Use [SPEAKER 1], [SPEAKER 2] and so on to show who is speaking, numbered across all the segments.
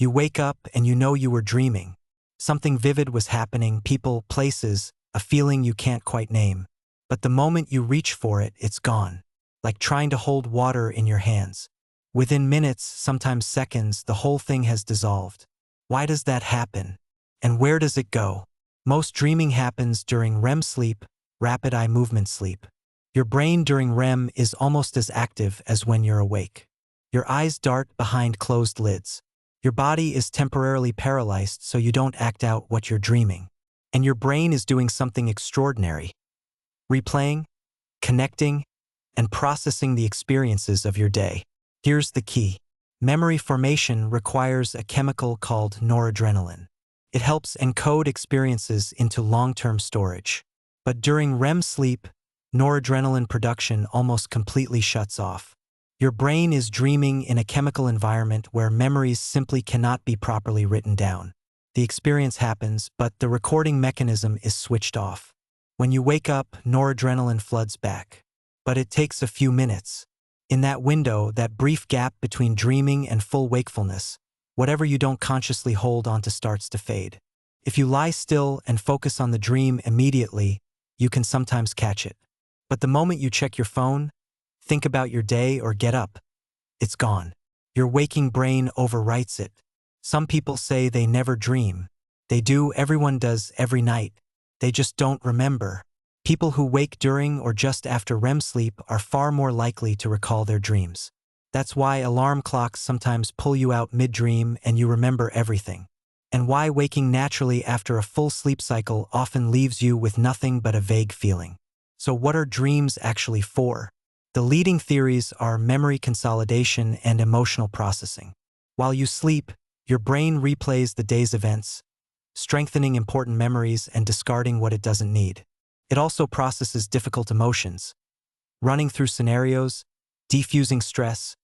[SPEAKER 1] You wake up and you know you were dreaming. Something vivid was happening, people, places, a feeling you can't quite name. But the moment you reach for it, it's gone. Like trying to hold water in your hands. Within minutes, sometimes seconds, the whole thing has dissolved. Why does that happen? And where does it go? Most dreaming happens during REM sleep, rapid eye movement sleep. Your brain during REM is almost as active as when you're awake. Your eyes dart behind closed lids. Your body is temporarily paralyzed so you don't act out what you're dreaming. And your brain is doing something extraordinary. Replaying, connecting, and processing the experiences of your day. Here's the key. Memory formation requires a chemical called noradrenaline. It helps encode experiences into long-term storage. But during REM sleep, noradrenaline production almost completely shuts off. Your brain is dreaming in a chemical environment where memories simply cannot be properly written down. The experience happens, but the recording mechanism is switched off. When you wake up, noradrenaline floods back. But it takes a few minutes. In that window, that brief gap between dreaming and full wakefulness, whatever you don't consciously hold onto starts to fade. If you lie still and focus on the dream immediately, you can sometimes catch it. But the moment you check your phone, think about your day, or get up, it's gone. Your waking brain overwrites it. Some people say they never dream. They do, everyone does every night. They just don't remember. People who wake during or just after REM sleep are far more likely to recall their dreams. That's why alarm clocks sometimes pull you out mid-dream and you remember everything. And why waking naturally after a full sleep cycle often leaves you with nothing but a vague feeling. So what are dreams actually for? The leading theories are memory consolidation and emotional processing. While you sleep, your brain replays the day's events, strengthening important memories and discarding what it doesn't need. It also processes difficult emotions, running through scenarios, defusing stress,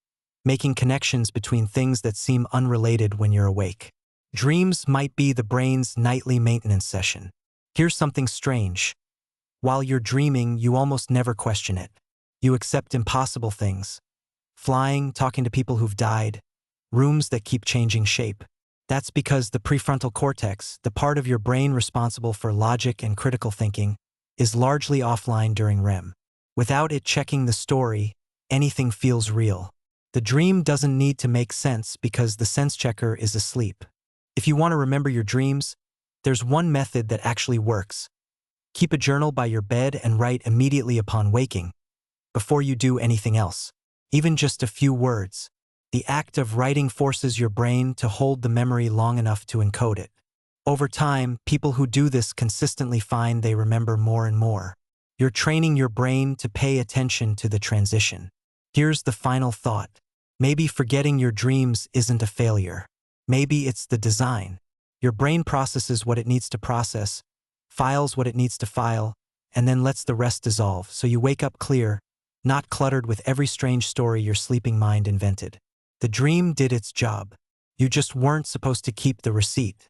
[SPEAKER 1] making connections between things that seem unrelated when you're awake. Dreams might be the brain's nightly maintenance session. Here's something strange. While you're dreaming, you almost never question it. You accept impossible things. Flying, talking to people who've died, rooms that keep changing shape. That's because the prefrontal cortex, the part of your brain responsible for logic and critical thinking, is largely offline during REM. Without it checking the story, anything feels real. The dream doesn't need to make sense because the sense checker is asleep. If you want to remember your dreams, there's one method that actually works. Keep a journal by your bed and write immediately upon waking, before you do anything else. Even just a few words. The act of writing forces your brain to hold the memory long enough to encode it. Over time, people who do this consistently find they remember more and more. You're training your brain to pay attention to the transition. Here's the final thought. Maybe forgetting your dreams isn't a failure. Maybe it's the design. Your brain processes what it needs to process, files what it needs to file, and then lets the rest dissolve, so you wake up clear, not cluttered with every strange story your sleeping mind invented. The dream did its job. You just weren't supposed to keep the receipt.